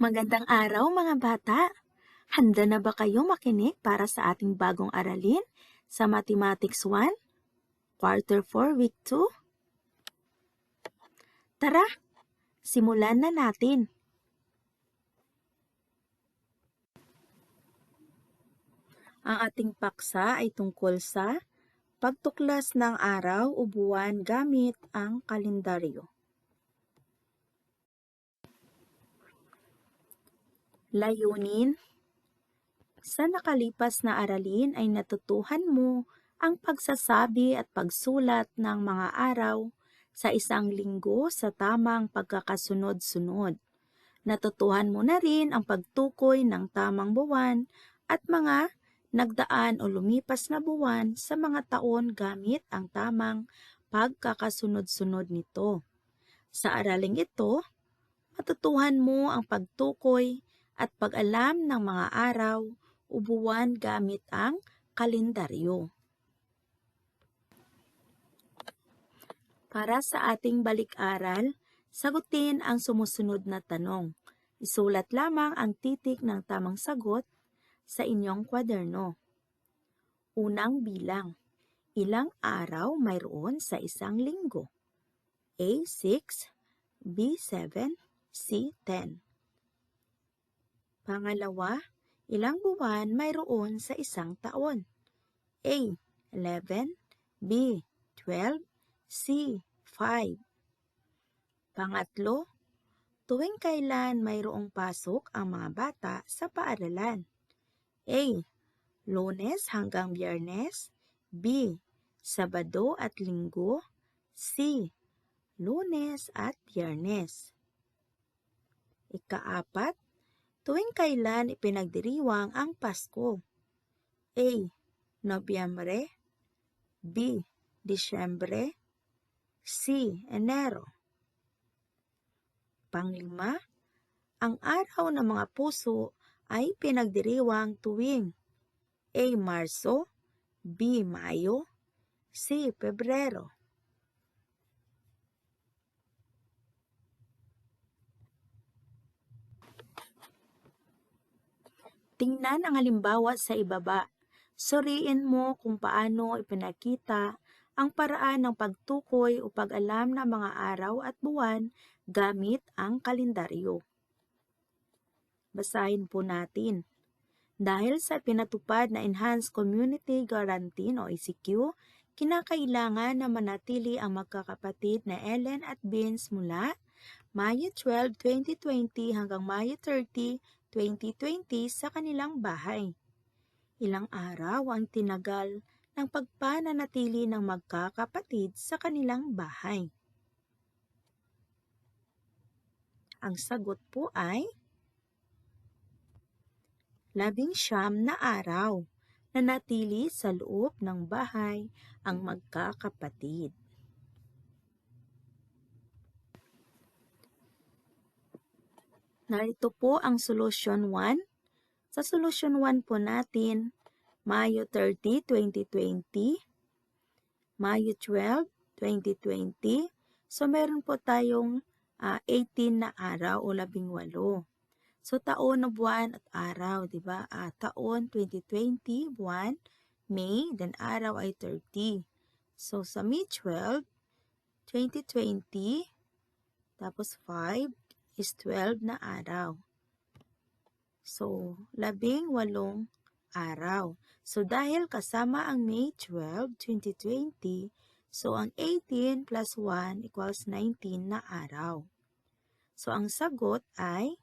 Magandang araw mga bata! Handa na ba kayo makinig para sa ating bagong aralin sa Mathematics 1, Quarter 4, Week 2? Tara, simulan na natin! Ang ating paksa ay tungkol sa pagtuklas ng araw o buwan gamit ang kalendaryo. Layunin: sa nakalipas na aralin ay natutuhan mo ang pagsasabi at pagsulat ng mga araw sa isang linggo sa tamang pagkakasunod-sunod. Natutuhan mo na rin ang pagtukoy ng tamang buwan at mga nagdaan o lumipas na buwan sa mga taon gamit ang tamang pagkakasunod-sunod nito. Sa araling ito, matutuhan mo ang pagtukoy at pag-alam ng mga araw o buwan gamit ang kalendaryo. Para sa ating balik-aral, sagutin ang sumusunod na tanong. Isulat lamang ang titik ng tamang sagot sa inyong kwaderno. Unang bilang. Ilang araw mayroon sa isang linggo? A. 6, B. 7, C. 10. Pangalawa, ilang buwan mayroon sa isang taon? A. 11, B. 12, C. 5. Pangatlo, tuwing kailan mayroong pasok ang mga bata sa paaralan? A. Lunes hanggang Biyernes, B. Sabado at Linggo, C. Lunes at Biyernes. Ikaapat, tuwing kailan ipinagdiriwang ang Pasko? A. Nobyembre, B. Disyembre, C. Enero. Panglima, ang araw ng mga puso ay pinagdiriwang tuwing A. Marso, B. Mayo, C. Pebrero. Tingnan ang halimbawa sa ibaba. Suriin mo kung paano ipinakita ang paraan ng pagtukoy o pag-alam ng mga araw at buwan gamit ang kalendaryo. Basahin po natin. Dahil sa pinatupad na Enhanced Community Guarantee o ECQ, kinakailangan na manatili ang magkakapatid na Ellen at Vince mula Mayo 12, 2020 hanggang Mayo 30, 2020 sa kanilang bahay. Ilang araw ang tinagal ng pagpananatili ng magkakapatid sa kanilang bahay? Ang sagot po ay 19 na araw na natili sa loob ng bahay ang magkakapatid. Narito po ang solusyon 1. Sa solusyon 1 po natin, Mayo 30, 2020, Mayo 12, 2020. So meron po tayong 18 na araw o 18. So taon na buwan at araw, di ba? Taon 2020, buwan May, then araw ay 30. So sa May 12, 2020, tapos 5 is 12 na araw. So 18 araw. So dahil kasama ang May 12, 2020, so ang 18 plus 1 equals 19 na araw. So ang sagot ay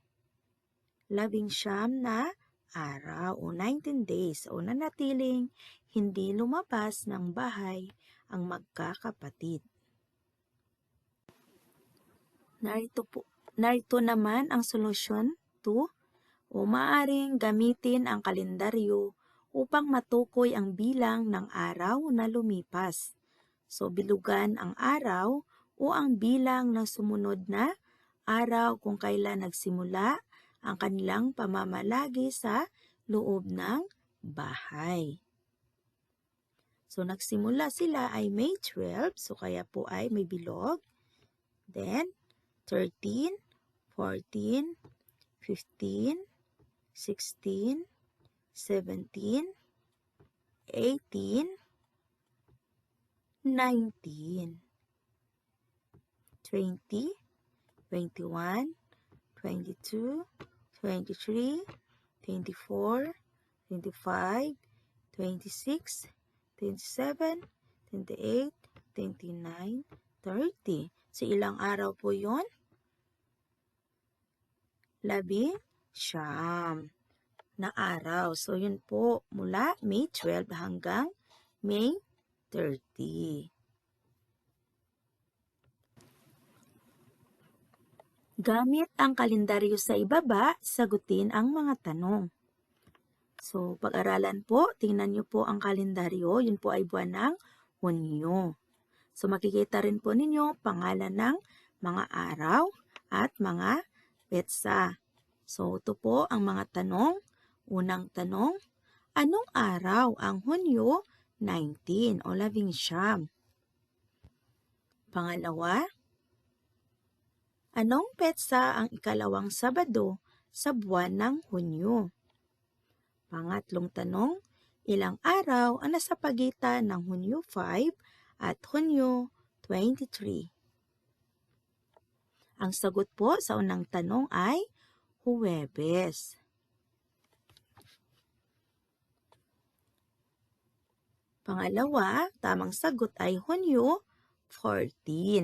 19 na araw o 19 days o nanatiling hindi lumabas ng bahay ang magkakapatid. Narito naman ang solusyon 2. O maaaring gamitin ang kalendaryo upang matukoy ang bilang ng araw na lumipas. So, bilugan ang araw o ang bilang ng sumunod na araw kung kailan nagsimula ang kanilang pamamalagi sa loob ng bahay. So, nagsimula sila ay May 12, so kaya po ay may bilog. Then, 13, 14, 15, 16, 17, 18, 19, 20, 21, 22, 23, 24, 25, 26, 27, 28, 29, 30. So, ilang araw po yun? 19 na araw. So, yun po mula May 12 hanggang May 30. Gamit ang kalendaryo sa ibaba, sagutin ang mga tanong. So, pag-aralan po, tingnan nyo po ang kalendaryo. Yun po ay buwan ng Hunyo. So, makikita rin po ninyo pangalan ng mga araw at mga petsa. So, ito po ang mga tanong. Unang tanong, anong araw ang Hunyo 19 o 19? Pangalawa, anong petsa ang ikalawang Sabado sa buwan ng Hunyo? Pangatlong tanong, ilang araw ang nasa pagitan ng Hunyo 5 at Hunyo 23? Ang sagot po sa unang tanong ay Huwebes. Pangalawa, tamang sagot ay Hunyo 14.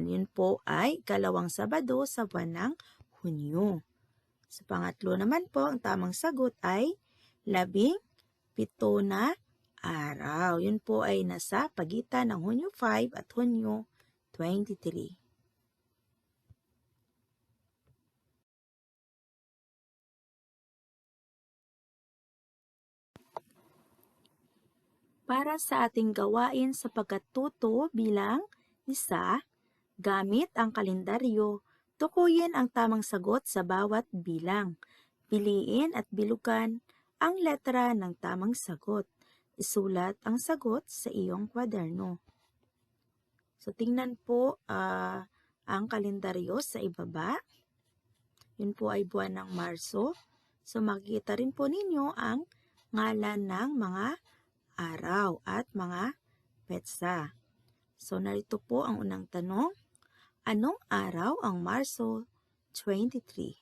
Yun po ay ikalawang Sabado sa buwan ng Hunyo. Sa pangatlo naman po, ang tamang sagot ay 17 na araw. Yun po ay nasa pagitan ng Hunyo 5 at Hunyo 23. Para sa ating gawain sa pagkatuto bilang isa, gamit ang kalendaryo, tukuyin ang tamang sagot sa bawat bilang. Piliin at bilugan ang letra ng tamang sagot. Isulat ang sagot sa iyong kwaderno. So, tingnan po ang kalendaryo sa ibaba. Yun po ay buwan ng Marso. So, makikita rin po ninyo ang ngalan ng mga araw at mga petsa. So, narito po ang unang tanong. Anong araw ang Marso 23?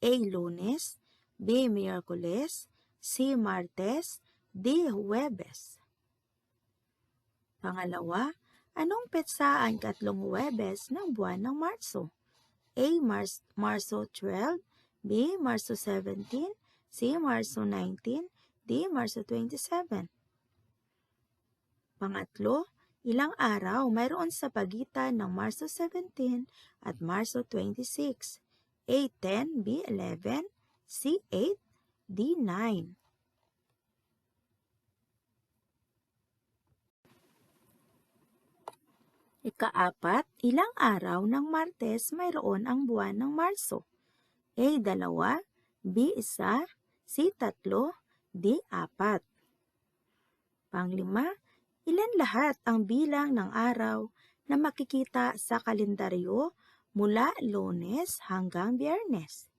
A. Lunes, B. Miyerkules, C. Martes, D. Huwebes. Pangalawa, anong petsa ang ikatlong Huwebes ng buwan ng Marso? A. Marso 12, B. Marso 17, C. Marso 19, D. Marso 27. Pangatlo, ilang araw mayroon sa pagitan ng Marso 17 at Marso 26? A. 10, B. 11, C. 8, D. 9. Ikaapat, ilang araw ng Martes mayroon ang buwan ng Marso? A. 2, B. 1, C. 3, D. 4. Panglima, ilan lahat ang bilang ng araw na makikita sa kalendaryo mula Lunes hanggang Biyernes?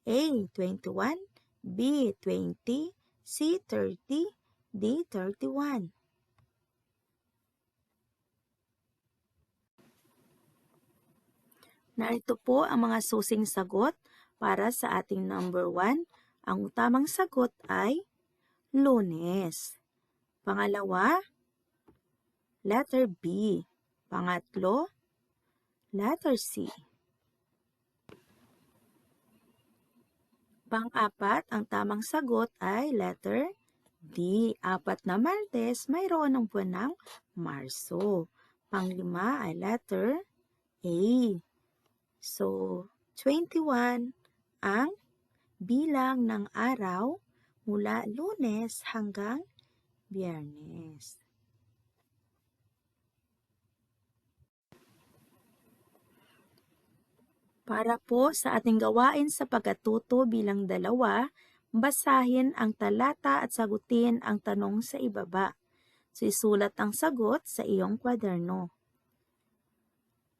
A. 21, B. 20, C. 30, D. 31. Narito po ang mga susing sagot para sa ating number 1. Ang tamang sagot ay Lunes. Pangalawa, letter B. Pangatlo, letter C. Pang-apat, ang tamang sagot ay letter D. 4 na Martes, mayroon ng buwan ng Marso. Panglima ay letter A. So, 21 ang bilang ng araw mula Lunes hanggang Biyernes. Para po sa ating gawain sa pagkatuto bilang 2, basahin ang talata at sagutin ang tanong sa ibaba. So, isulat ang sagot sa iyong kwaderno.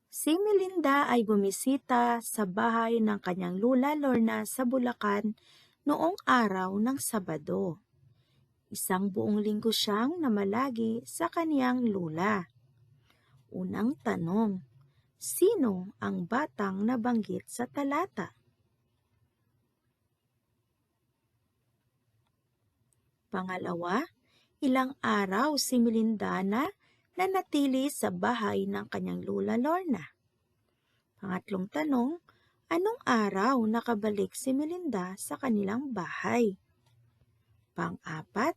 Si Melinda ay bumisita sa bahay ng kanyang lula Lorna sa Bulacan noong araw ng Sabado. Isang buong linggo siyang namalagi sa kaniyang lula. Unang tanong, sino ang batang nabanggit sa talata? Pangalawa, ilang araw si Melinda na nanatili sa bahay ng kanyang lula Lorna? Pangatlong tanong, anong araw nakabalik si Melinda sa kanilang bahay? Pang-apat,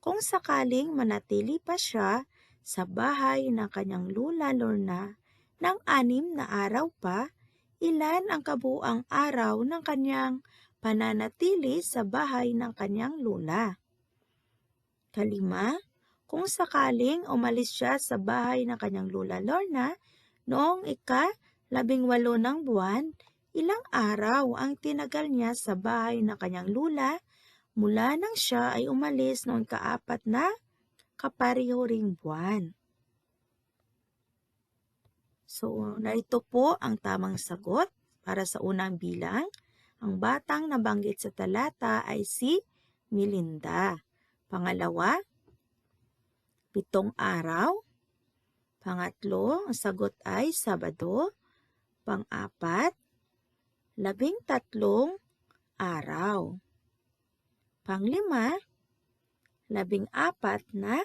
kung sakaling manatili pa siya sa bahay ng kanyang lula Lorna ng 6 na araw pa, ilan ang kabuuang araw ng kanyang pananatili sa bahay ng kanyang lula? Kalima, kung sakaling umalis siya sa bahay ng kanyang lula Lorna noong ika-18 ng buwan, ilang araw ang tinagal niya sa bahay ng kanyang lula mula nang siya ay umalis noong ika-4 na kapareho ring buwan? So, narito po ang tamang sagot para sa unang bilang. Ang batang nabanggit sa talata ay si Melinda. Pangalawa, 7 araw. Pangatlo, ang sagot ay Sabado. Pang-apat, 13 araw. Panglima, 14 na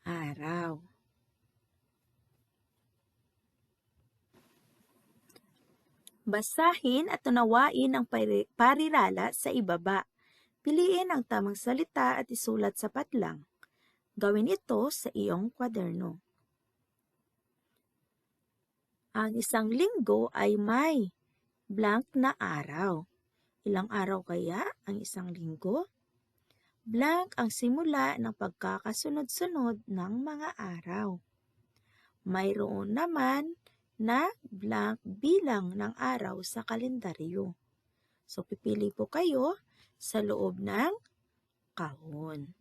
araw. Basahin at unawain ang parirala sa ibaba. Piliin ang tamang salita at isulat sa patlang. Gawin ito sa iyong kwaderno. Ang isang linggo ay may blank na araw. Ilang araw kaya ang isang linggo? Blank ang simula ng pagkakasunod-sunod ng mga araw. Mayroon naman na blank bilang ng araw sa kalendaryo. So, pipili po kayo sa loob ng kahon.